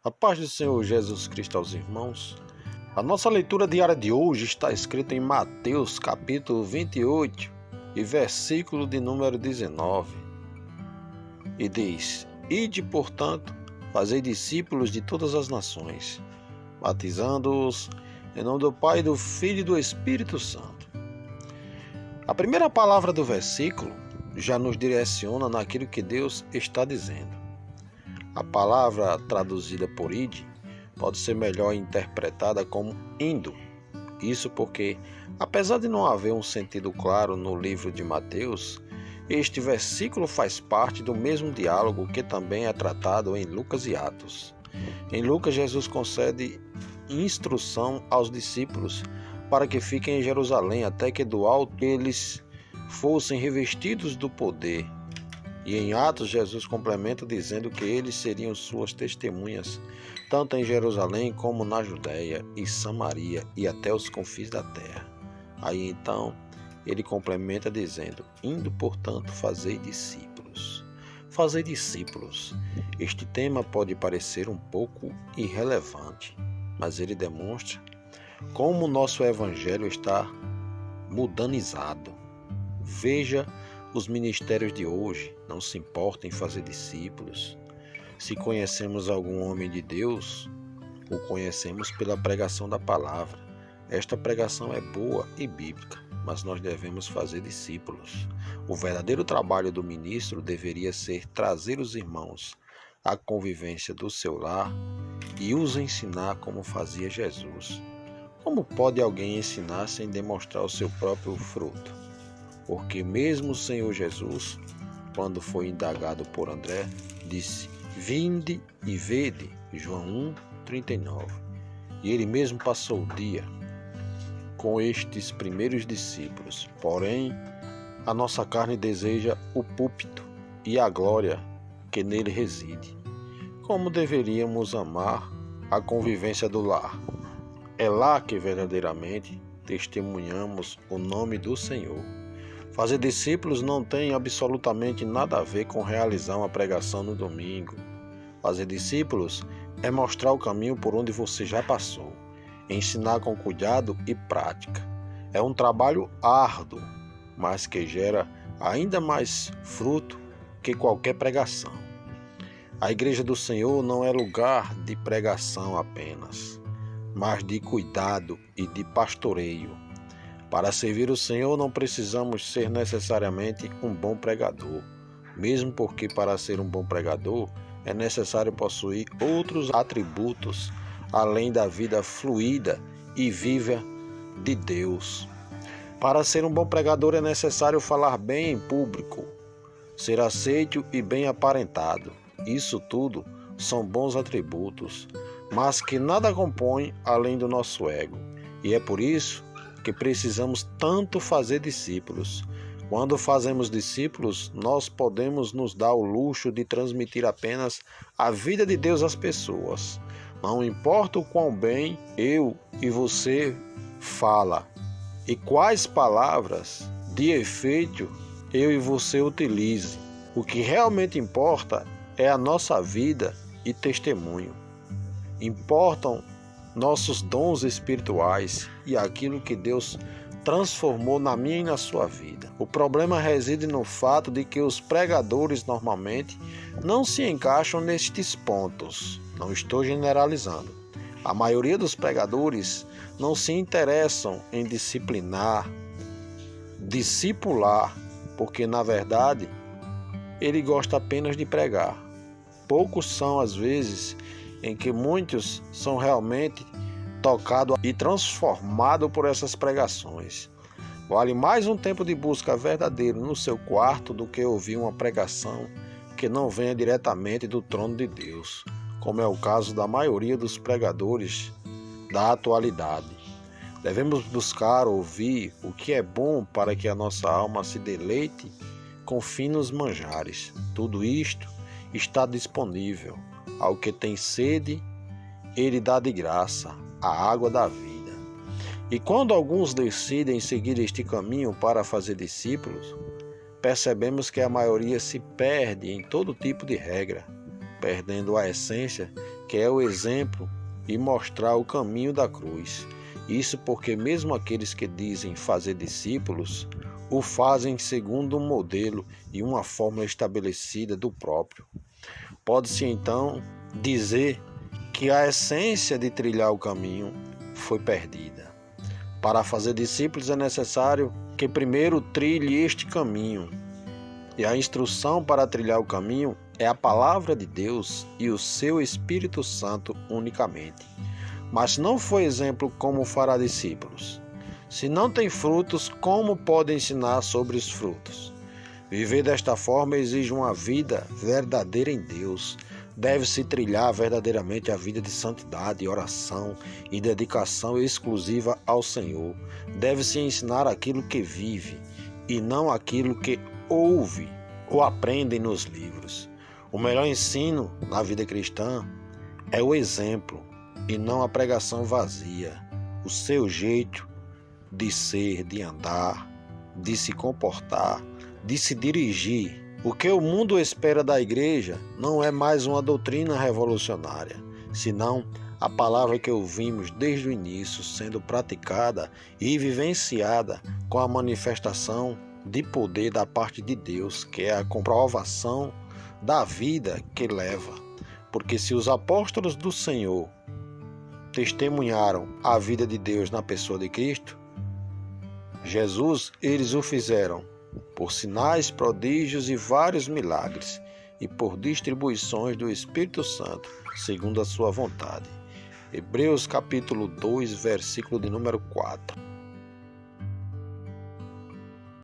A paz do Senhor Jesus Cristo aos irmãos. A nossa leitura diária de hoje está escrita em Mateus capítulo 28 e versículo de número 19. E diz: Ide, portanto, fazei discípulos de todas as nações, batizando-os em nome do Pai, do Filho e do Espírito Santo. A primeira palavra do versículo já nos direciona naquilo que Deus está dizendo. A palavra traduzida por ide pode ser melhor interpretada como indo. Isso porque, apesar de não haver um sentido claro no livro de Mateus, este versículo faz parte do mesmo diálogo que também é tratado em Lucas e Atos. Em Lucas, Jesus concede instrução aos discípulos para que fiquem em Jerusalém até que do alto eles fossem revestidos do poder. E em Atos, Jesus complementa dizendo que eles seriam suas testemunhas, tanto em Jerusalém como na Judéia e Samaria e até os confins da terra. Aí então, ele complementa dizendo: indo, portanto, fazei discípulos. Fazei discípulos. Este tema pode parecer um pouco irrelevante, mas ele demonstra como o nosso evangelho está mudanizado. Veja os ministérios de hoje, não se importam em fazer discípulos. Se conhecemos algum homem de Deus, o conhecemos pela pregação da palavra. Esta pregação é boa e bíblica, mas nós devemos fazer discípulos. O verdadeiro trabalho do ministro deveria ser trazer os irmãos à convivência do seu lar e os ensinar como fazia Jesus. Como pode alguém ensinar sem demonstrar o seu próprio fruto? Porque mesmo o Senhor Jesus, quando foi indagado por André, disse: vinde e vede, João 1:39. E ele mesmo passou o dia com estes primeiros discípulos. Porém, a nossa carne deseja o púlpito e a glória que nele reside. Como deveríamos amar a convivência do lar? É lá que verdadeiramente testemunhamos o nome do Senhor. Fazer discípulos não tem absolutamente nada a ver com realizar uma pregação no domingo. Fazer discípulos é mostrar o caminho por onde você já passou, ensinar com cuidado e prática. É um trabalho árduo, mas que gera ainda mais fruto que qualquer pregação. A Igreja do Senhor não é lugar de pregação apenas, mas de cuidado e de pastoreio. Para servir o Senhor não precisamos ser necessariamente um bom pregador, mesmo porque para ser um bom pregador é necessário possuir outros atributos além da vida fluida e viva de Deus. Para ser um bom pregador é necessário falar bem em público, ser aceito e bem aparentado. Isso tudo são bons atributos, mas que nada compõem além do nosso ego. E é por isso que precisamos tanto fazer discípulos. Quando fazemos discípulos, nós podemos nos dar o luxo de transmitir apenas a vida de Deus às pessoas. Não importa o quão bem eu e você fala e quais palavras de efeito eu e você utilize. O que realmente importa é a nossa vida e testemunho. Importam nossos dons espirituais e aquilo que Deus transformou na minha e na sua vida. O problema reside no fato de que os pregadores normalmente não se encaixam nestes pontos. Não estou generalizando. A maioria dos pregadores não se interessam em discipular, porque na verdade ele gosta apenas de pregar. Poucos são as vezes em que muitos são realmente tocados e transformados por essas pregações. Vale mais um tempo de busca verdadeiro no seu quarto do que ouvir uma pregação que não venha diretamente do trono de Deus, como é o caso da maioria dos pregadores da atualidade. Devemos buscar ouvir o que é bom para que a nossa alma se deleite com finos manjares. Tudo isto está disponível. Ao que tem sede, ele dá de graça a água da vida. E quando alguns decidem seguir este caminho para fazer discípulos, percebemos que a maioria se perde em todo tipo de regra, perdendo a essência que é o exemplo e mostrar o caminho da cruz. Isso porque mesmo aqueles que dizem fazer discípulos, o fazem segundo um modelo e uma forma estabelecida do próprio. Pode-se então dizer que a essência de trilhar o caminho foi perdida. Para fazer discípulos é necessário que primeiro trilhe este caminho. E a instrução para trilhar o caminho é a palavra de Deus e o seu Espírito Santo unicamente. Mas não foi exemplo como fará discípulos. Se não tem frutos, como pode ensinar sobre os frutos? Viver desta forma exige uma vida verdadeira em Deus. Deve-se trilhar verdadeiramente a vida de santidade, oração e dedicação exclusiva ao Senhor. Deve-se ensinar aquilo que vive e não aquilo que ouve ou aprende nos livros. O melhor ensino na vida cristã é o exemplo e não a pregação vazia. O seu jeito de ser, de andar, de se comportar, de se dirigir. O que o mundo espera da igreja não é mais uma doutrina revolucionária, senão a palavra que ouvimos desde o início sendo praticada e vivenciada com a manifestação de poder da parte de Deus, que é a comprovação da vida que leva. Porque se os apóstolos do Senhor testemunharam a vida de Deus na pessoa de Cristo Jesus, eles o fizeram por sinais, prodígios e vários milagres, e por distribuições do Espírito Santo, segundo a sua vontade. Hebreus capítulo 2, versículo de número 4.